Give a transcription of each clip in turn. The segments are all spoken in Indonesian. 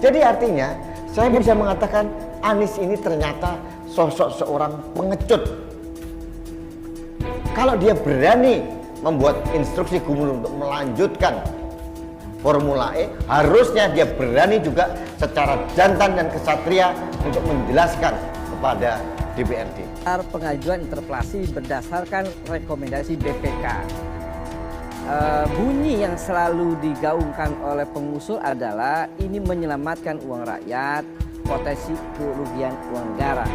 Jadi artinya saya bisa mengatakan Anies ini ternyata sosok seorang pengecut. Kalau dia berani membuat instruksi gubernur untuk melanjutkan Formula E, harusnya dia berani juga secara jantan dan kesatria untuk menjelaskan kepada DPRD. Pengajuan interpelasi berdasarkan rekomendasi BPK. Bunyi yang selalu digaungkan oleh pengusul adalah ini menyelamatkan uang rakyat, potensi kerugian uang negara.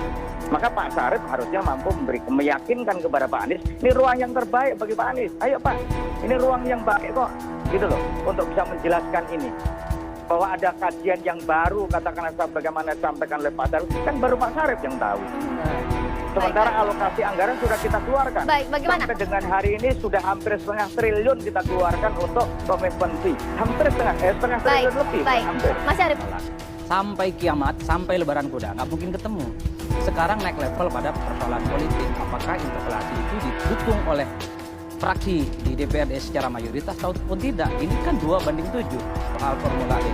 Maka Pak Syarif harusnya mampu meyakinkan kepada Pak Anies, ini ruang yang terbaik bagi Pak Anies. Ayo Pak, ini ruang yang baik kok, gitu loh, untuk bisa menjelaskan ini. Bahwa ada kajian yang baru, katakanlah bagaimana disampaikan oleh Pak Syarif, kan baru Pak Syarif yang tahu. Sementara alokasi anggaran sudah kita keluarkan. Baik, bagaimana? Sampai dengan hari ini sudah hampir setengah triliun kita keluarkan untuk komitmen fee. Hampir setengah triliun lebih. Baik, hampir. Mas Syarif. Sampai kiamat, sampai lebaran kuda, nggak mungkin ketemu. Sekarang naik level pada persoalan politik. Apakah interpelasi itu didukung oleh fraksi di DPRD secara mayoritas ataupun tidak? Ini kan 2-7 soal Formula E.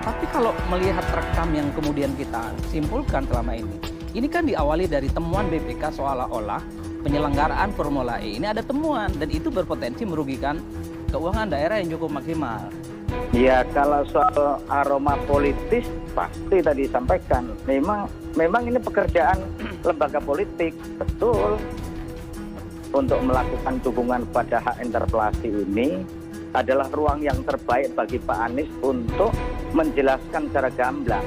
Tapi kalau melihat rekam yang kemudian kita simpulkan selama ini kan diawali dari temuan BPK seolah-olah penyelenggaraan Formula E ini ada temuan dan itu berpotensi merugikan keuangan daerah yang cukup maksimal. Ya, kalau soal aroma politis pasti tadi disampaikan. Memang ini pekerjaan lembaga politik, betul. Untuk melakukan dukungan pada hak interpelasi ini adalah ruang yang terbaik bagi Pak Anies untuk menjelaskan secara gamblang.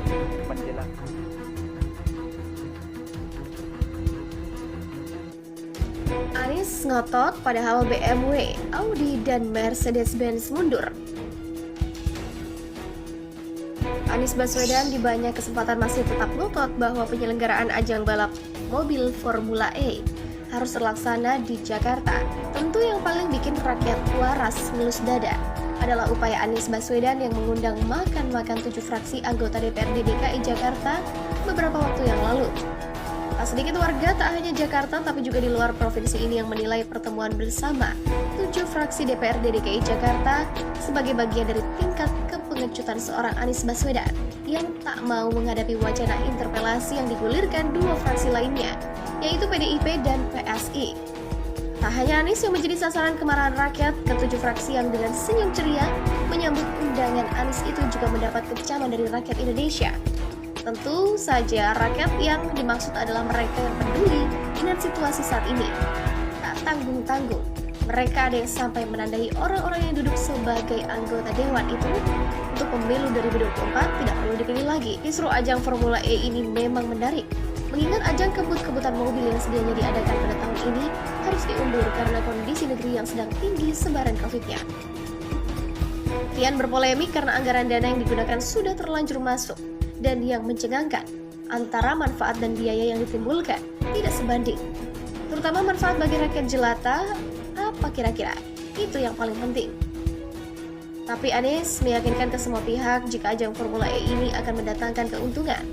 Anies ngotot padahal BMW, Audi, dan Mercedes-Benz mundur. Anies Baswedan di banyak kesempatan masih tetap ngotot bahwa penyelenggaraan ajang balap mobil Formula E harus terlaksana di Jakarta. Tentu yang paling bikin rakyat waras ngelus dada adalah upaya Anies Baswedan yang mengundang makan-makan 7 fraksi anggota DPRD DKI Jakarta beberapa waktu yang lalu. Tak sedikit warga tak hanya Jakarta tapi juga di luar provinsi ini yang menilai pertemuan bersama 7 fraksi DPRD DKI Jakarta sebagai bagian dari tingkat kepengecutan seorang Anies Baswedan yang tak mau menghadapi wacana interpelasi yang digulirkan 2 fraksi lainnya, yaitu PDIP dan PSI. Tak hanya Anies yang menjadi sasaran kemarahan rakyat, ke-7 fraksi yang dengan senyum ceria menyambut undangan Anies itu juga mendapat kecaman dari rakyat Indonesia. Tentu saja rakyat yang dimaksud adalah mereka yang peduli dengan situasi saat ini. Tak tanggung-tanggung, mereka ada yang sampai menandai orang-orang yang duduk sebagai anggota dewan itu untuk pemilu 2024 tidak perlu dipilih lagi. Kisru ajang Formula E ini memang menarik, mengingat ajang kebut-kebutan mobil yang sedianya diadakan pada tahun ini harus diundur karena kondisi negeri yang sedang tinggi sebaran COVID-nya. Kian berpolemik karena anggaran dana yang digunakan sudah terlanjur masuk, dan yang mencengangkan antara manfaat dan biaya yang ditimbulkan tidak sebanding. Terutama manfaat bagi rakyat jelata, apa kira-kira? Itu yang paling penting. Tapi Anies meyakinkan ke semua pihak jika ajang Formula E ini akan mendatangkan keuntungan.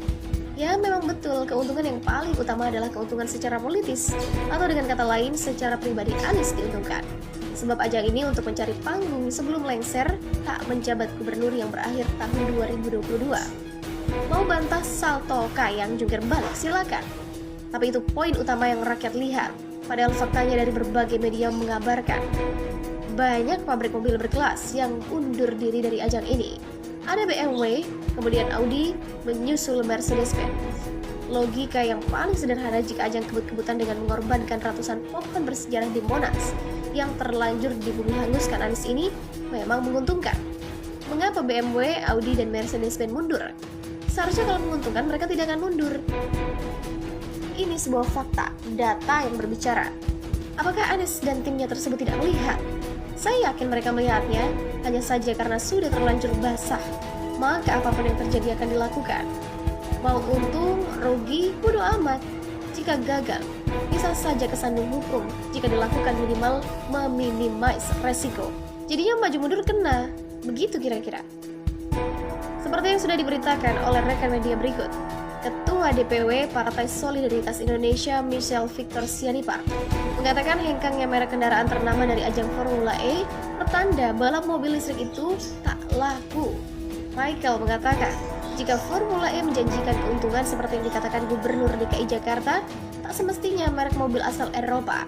Ya memang betul, keuntungan yang paling utama adalah keuntungan secara politis, atau dengan kata lain secara pribadi Anies diuntungkan. Sebab ajang ini untuk mencari panggung sebelum lengser tak menjabat gubernur yang berakhir tahun 2022. Mau bantah salto kayang jungkir balik silakan. Tapi itu poin utama yang rakyat lihat. Padahal faktanya dari berbagai media mengabarkan banyak pabrik mobil berkelas yang undur diri dari ajang ini. Ada BMW, kemudian Audi, menyusul Mercedes-Benz. Logika yang paling sederhana jika ajang kebut-kebutan dengan mengorbankan ratusan pohon bersejarah di Monas yang terlanjur dibumi hanguskan Anies ini memang menguntungkan. Mengapa BMW, Audi, dan Mercedes-Benz mundur? Seharusnya kalau menguntungkan mereka tidak akan mundur. Ini sebuah fakta, data yang berbicara. Apakah Anies dan timnya tersebut tidak melihat? Saya yakin mereka melihatnya, hanya saja karena sudah terlanjur basah, maka apapun yang terjadi akan dilakukan. Mau untung, rugi, bodo amat. Jika gagal, bisa saja kesandung hukum jika dilakukan minimal meminimais resiko. Jadinya maju mundur kena, begitu kira-kira. Seperti yang sudah diberitakan oleh rekan media berikut, Ketua DPW Partai Solidaritas Indonesia Michelle Victor Sianipar mengatakan hengkangnya merek kendaraan ternama dari ajang Formula E pertanda balap mobil listrik itu tak laku. Michael mengatakan Jika Formula E menjanjikan keuntungan seperti yang dikatakan Gubernur DKI Jakarta, tak semestinya merek mobil asal Eropa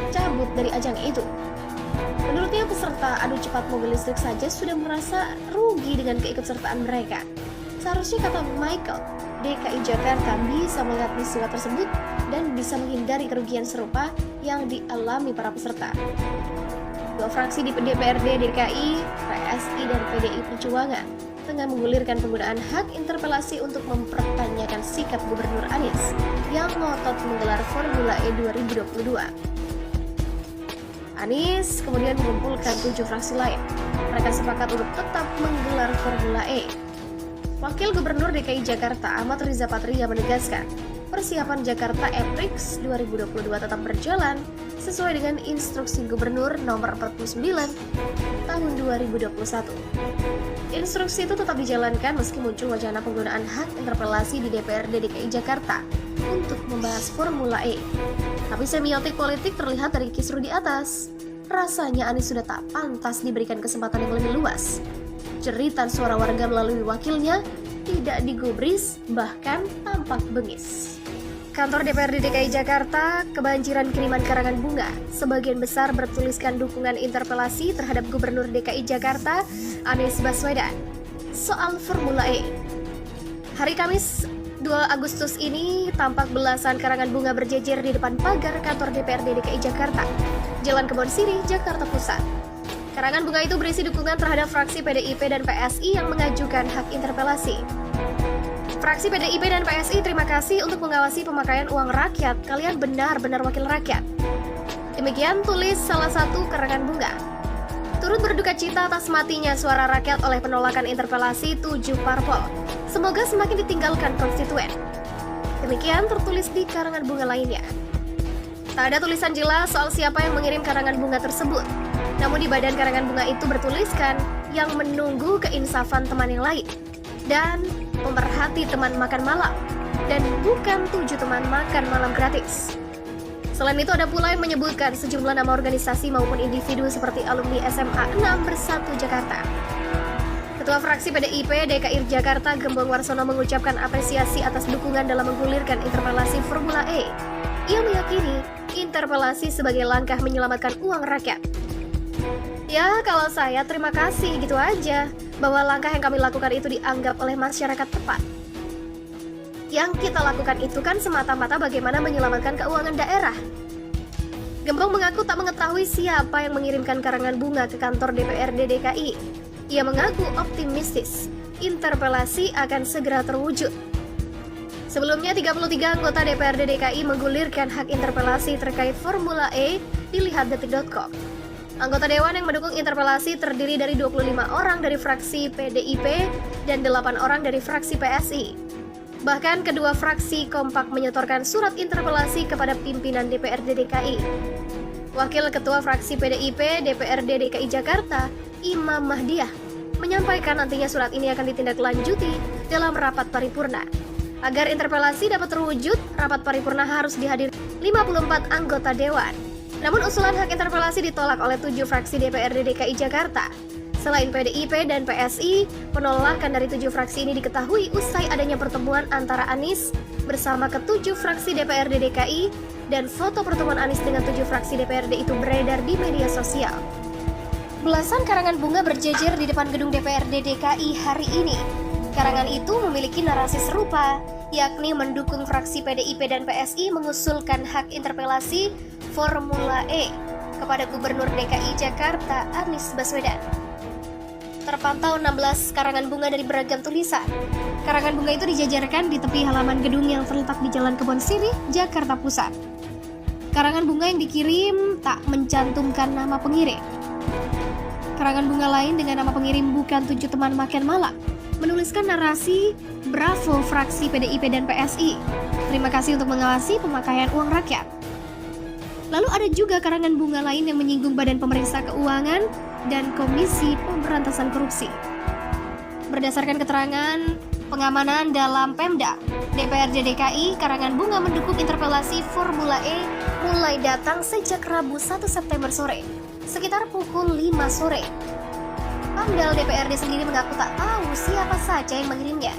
cabut dari ajang itu. Menurutnya peserta adu cepat mobil listrik saja sudah merasa rugi dengan keikutsertaan mereka. Seharusnya, kata Michael, DKI Jakarta bisa melihat peristiwa tersebut dan bisa menghindari kerugian serupa yang dialami para peserta. Dua fraksi di DPRD DKI, PSI, dan PDI Perjuangan tengah menggulirkan penggunaan hak interpelasi untuk mempertanyakan sikap Gubernur Anies yang ngotot menggelar Formula E 2022. Anies kemudian mengumpulkan 7 fraksi lain. Mereka sepakat untuk tetap menggelar Formula E. Wakil Gubernur DKI Jakarta Ahmad Riza Patria menegaskan, persiapan Jakarta E-Prix 2022 tetap berjalan sesuai dengan instruksi Gubernur nomor 49 tahun 2021. Instruksi itu tetap dijalankan meski muncul wacana penggunaan hak interpelasi di DPRD DKI Jakarta untuk membahas Formula E. Tapi semiotik politik terlihat dari kisru di atas. Rasanya Anies sudah tak pantas diberikan kesempatan yang lebih luas. Jeritan suara warga melalui wakilnya tidak digubris, bahkan tampak bengis. Kantor DPRD DKI Jakarta kebanjiran kiriman karangan bunga. Sebagian besar bertuliskan dukungan interpelasi terhadap Gubernur DKI Jakarta Anies Baswedan soal Formula E. Hari Kamis 2 Agustus ini tampak belasan karangan bunga berjejer di depan pagar kantor DPRD DKI Jakarta, Jalan Kebon Siri, Jakarta Pusat. Karangan bunga itu berisi dukungan terhadap fraksi PDIP dan PSI yang mengajukan hak interpelasi. Fraksi PDIP dan PSI terima kasih untuk mengawasi pemakaian uang rakyat. Kalian benar-benar wakil rakyat. Demikian tulis salah satu karangan bunga. Turut berduka cita atas matinya suara rakyat oleh penolakan interpelasi 7 parpol. Semoga semakin ditinggalkan konstituen. Demikian tertulis di karangan bunga lainnya. Tak ada tulisan jelas soal siapa yang mengirim karangan bunga tersebut. Namun di badan karangan bunga itu bertuliskan yang menunggu keinsafan teman yang lain dan pemerhati teman makan malam dan bukan 7 teman makan malam gratis. Selain itu ada pula yang menyebutkan sejumlah nama organisasi maupun individu seperti alumni SMA 6 Bersatu Jakarta. Ketua fraksi PDIP DKI Jakarta Gembong Warsono mengucapkan apresiasi atas dukungan dalam menggulirkan interpelasi Formula E. Ia meyakini interpelasi sebagai langkah menyelamatkan uang rakyat. Ya, kalau saya terima kasih gitu aja, bahwa langkah yang kami lakukan itu dianggap oleh masyarakat tepat. Yang kita lakukan itu kan semata-mata bagaimana menyelamatkan keuangan daerah. Gembong mengaku tak mengetahui siapa yang mengirimkan karangan bunga ke kantor DPRD DKI. Ia mengaku optimistis, interpelasi akan segera terwujud. Sebelumnya 33 anggota DPRD DKI menggulirkan hak interpelasi terkait Formula E, dilihat detik.com. Anggota dewan yang mendukung interpelasi terdiri dari 25 orang dari fraksi PDIP dan 8 orang dari fraksi PSI. Bahkan kedua fraksi kompak menyetorkan surat interpelasi kepada pimpinan DPRD DKI. Wakil Ketua Fraksi PDIP DPRD DKI Jakarta, Imam Mahdiah, menyampaikan nantinya surat ini akan ditindaklanjuti dalam rapat paripurna. Agar interpelasi dapat terwujud, rapat paripurna harus dihadiri 54 anggota dewan. Namun usulan hak interpelasi ditolak oleh 7 fraksi DPRD DKI Jakarta. Selain PDIP dan PSI, penolakan dari 7 fraksi ini diketahui usai adanya pertemuan antara Anies bersama ke-7 fraksi DPRD DKI dan foto pertemuan Anies dengan 7 fraksi DPRD itu beredar di media sosial. Belasan karangan bunga berjejer di depan gedung DPRD DKI hari ini. Karangan itu memiliki narasi serupa, yakni mendukung fraksi PDIP dan PSI mengusulkan hak interpelasi Formula E kepada Gubernur DKI Jakarta Anies Baswedan. Terpantau 16 karangan bunga dari beragam tulisan. Karangan bunga itu dijajarkan di tepi halaman gedung yang terletak di Jalan Kebon Siri, Jakarta Pusat. Karangan bunga yang dikirim tak mencantumkan nama pengirim. Karangan bunga lain dengan nama pengirim bukan 7 teman makan malam menuliskan narasi "Bravo fraksi PDIP dan PSI. Terima kasih untuk mengawasi pemakaian uang rakyat." Lalu ada juga karangan bunga lain yang menyinggung Badan Pemeriksa Keuangan dan Komisi Pemberantasan Korupsi. Berdasarkan keterangan pengamanan dalam Pemda DPRD DKI, karangan bunga mendukung interpelasi Formula E mulai datang sejak Rabu 1 September sore, sekitar pukul 5 sore. Pamdal DPRD sendiri mengaku tak tahu siapa saja yang mengirimnya.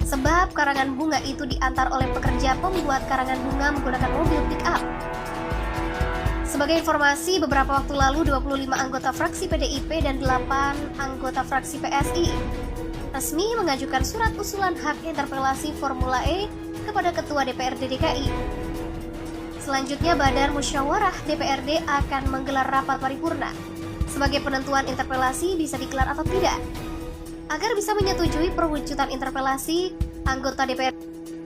Sebab karangan bunga itu diantar oleh pekerja pembuat karangan bunga menggunakan mobil pick-up. Sebagai informasi, beberapa waktu lalu 25 anggota fraksi PDIP dan 8 anggota fraksi PSI resmi mengajukan surat usulan hak interpelasi Formula E kepada Ketua DPRD DKI. Selanjutnya, Badan Musyawarah DPRD akan menggelar rapat paripurna sebagai penentuan interpelasi bisa digelar atau tidak. Agar bisa menyetujui perwujudan interpelasi, anggota DPRD